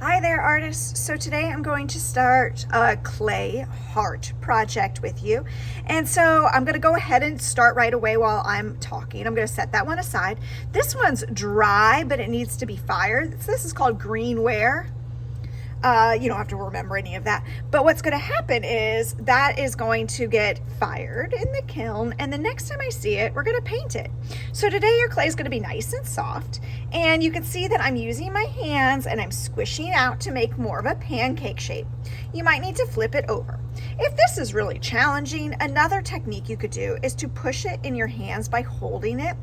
Hi there, artists. So today I'm going to start a clay heart project with you. And so I'm going to go ahead and start right away while I'm talking. I'm going to set that one aside. This one's dry, but it needs to be fired. So this is called greenware. You don't have to remember any of that. But what's going to happen is that is going to get fired in the kiln. And the next time I see it, we're going to paint it. So today your clay is going to be nice and soft. And you can see that I'm using my hands and I'm squishing out to make more of a pancake shape. You might need to flip it over. If this is really challenging, another technique you could do is to push it in your hands by holding it.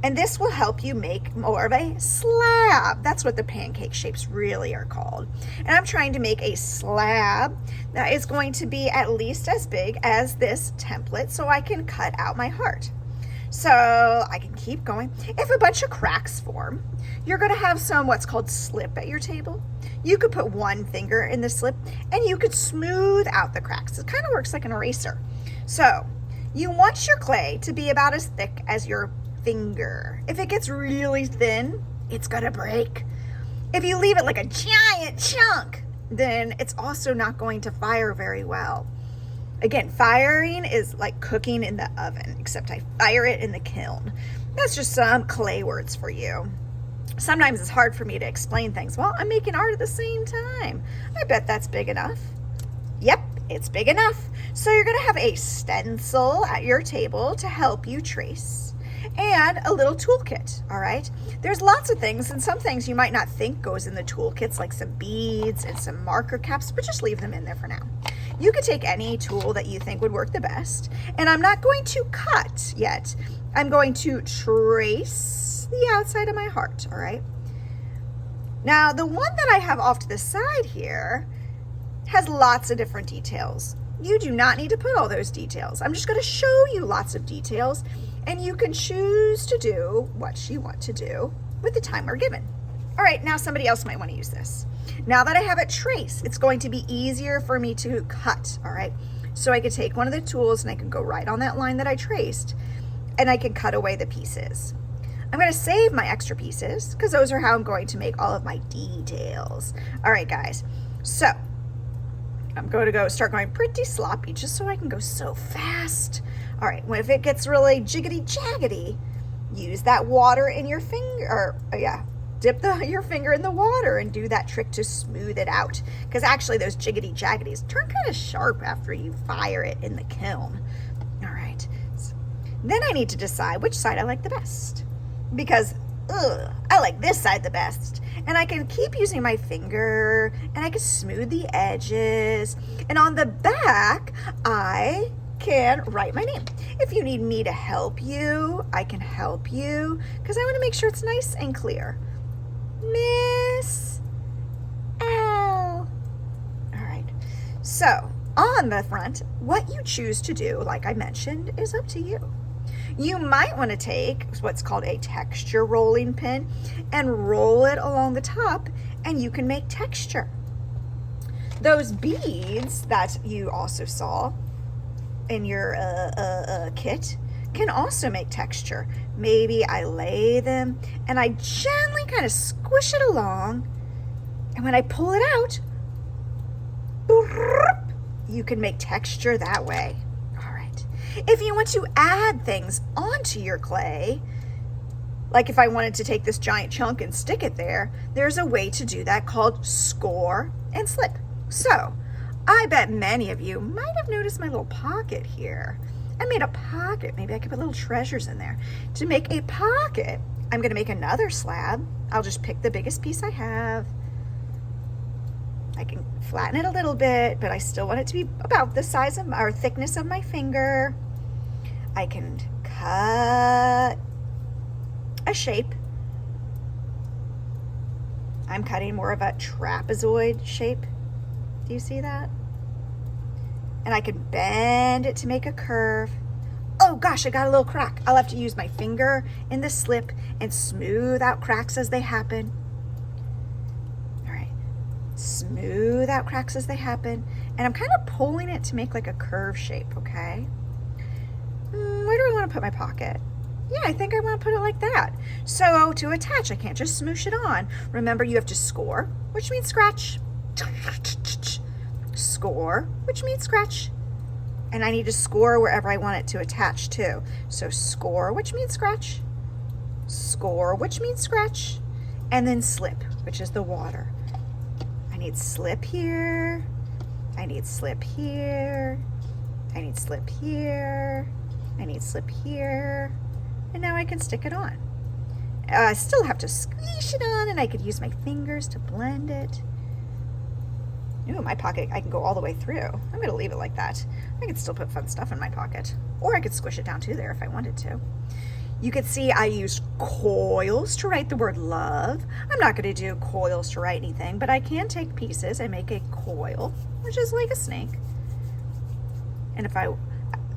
And this will help you make more of a slab. That's what the pancake shapes really are called. And I'm trying to make a slab that is going to be at least as big as this template so I can cut out my heart. So I can keep going. If a bunch of cracks form, you're going to have some what's called slip at your table. You could put one finger in the slip and you could smooth out the cracks. It kind of works like an eraser. So you want your clay to be about as thick as your finger. If it gets really thin, it's gonna break. If you leave it like a giant chunk, then it's also not going to fire very well. Again, firing is like cooking in the oven, except I fire it in the kiln. That's just some clay words for you. Sometimes it's hard for me to explain things. Well, I'm making art at the same time. I bet that's big enough. Yep, it's big enough. So you're gonna have a stencil at your table to help you trace, and a little toolkit, all right? There's lots of things, and some things you might not think goes in the toolkits, like some beads and some marker caps, but just leave them in there for now. You could take any tool that you think would work the best, and I'm not going to cut yet. I'm going to trace the outside of my heart, all right? Now, the one that I have off to the side here has lots of different details. You do not need to put all those details. I'm just going to show you lots of details, and you can choose to do what you want to do with the time we're given. All right, now somebody else might want to use this. Now that I have it traced, it's going to be easier for me to cut, all right? So I could take one of the tools and I can go right on that line that I traced, and I can cut away the pieces. I'm going to save my extra pieces because those are how I'm going to make all of my details. All right, guys, so I'm going to start going pretty sloppy just so I can go so fast. All right, well, if it gets really jiggity jaggedy, use that water in your finger, dip your finger in the water and do that trick to smooth it out. Because actually those jiggity jaggities turn kind of sharp after you fire it in the kiln. All right, so then I need to decide which side I like the best. Because I like this side the best. And I can keep using my finger and I can smooth the edges. And on the back, I can write my name. If you need me to help you, I can help you because I want to make sure it's nice and clear. Miss L. All right. So on the front, what you choose to do, like I mentioned, is up to you. You might want to take what's called a texture rolling pin and roll it along the top, and you can make texture. Those beads that you also saw in your kit can also make texture. Maybe I lay them and I gently kind of squish it along, and when I pull it out, you can make texture that way. All right. If you want to add things onto your clay, like if I wanted to take this giant chunk and stick it there, there's a way to do that called score and slip. So I bet many of you might have noticed my little pocket here. I made a pocket. Maybe I could put little treasures in there. To make a pocket, I'm going to make another slab. I'll just pick the biggest piece I have. I can flatten it a little bit, but I still want it to be about the size of or thickness of my finger. I can cut a shape. I'm cutting more of a trapezoid shape. Do you see that? And I can bend it to make a curve. Oh gosh, I got a little crack. I'll have to use my finger in the slip and smooth out cracks as they happen. All right, smooth out cracks as they happen. And I'm kind of pulling it to make like a curve shape, okay? Where do I want to put my pocket? Yeah, I think I want to put it like that. So to attach, I can't just smoosh it on. Remember, you have to score, which means scratch. Score, which means scratch. And I need to score wherever I want it to attach to. So score, which means scratch. Score, which means scratch. And then slip, which is the water. I need slip here. I need slip here. I need slip here. I need slip here. And now I can stick it on. I still have to squeeze it on, and I could use my fingers to blend it. Ooh, my pocket, I can go all the way through. I'm going to leave it like that. I can still put fun stuff in my pocket. Or I could squish it down too there if I wanted to. You could see I used coils to write the word love. I'm not going to do coils to write anything, but I can take pieces and make a coil, which is like a snake. And if I,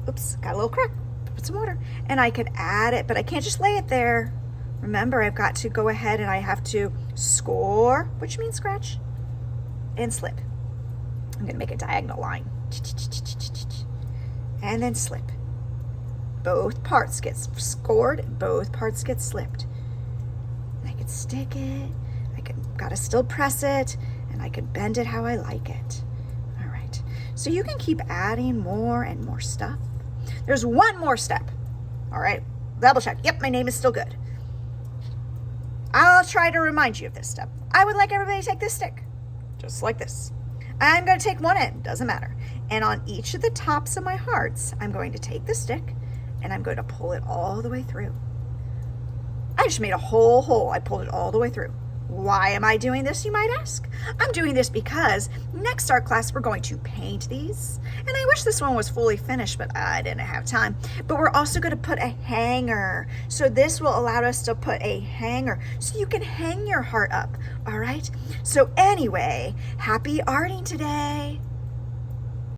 oops, got a little crack. Put some water, and I could add it, but I can't just lay it there. Remember, I've got to go ahead and I have to score, which means scratch, and slip. I'm going to make a diagonal line, and then slip. Both parts get scored, both parts get slipped. And I could stick it, gotta still press it, and I could bend it how I like it. All right, so you can keep adding more and more stuff. There's one more step. All right, double check. Yep, my name is still good. I'll try to remind you of this step. I would like everybody to take this stick, just like this. I'm going to take one end, doesn't matter. And on each of the tops of my hearts, I'm going to take the stick and I'm going to pull it all the way through. I just made a whole hole. I pulled it all the way through. Why am I doing this, you might ask? I'm doing this because next art class we're going to paint these. And I wish this one was fully finished, but I didn't have time. But we're also going to put a hanger. So this will allow us to put a hanger so you can hang your heart up. All right? So anyway, happy arting today.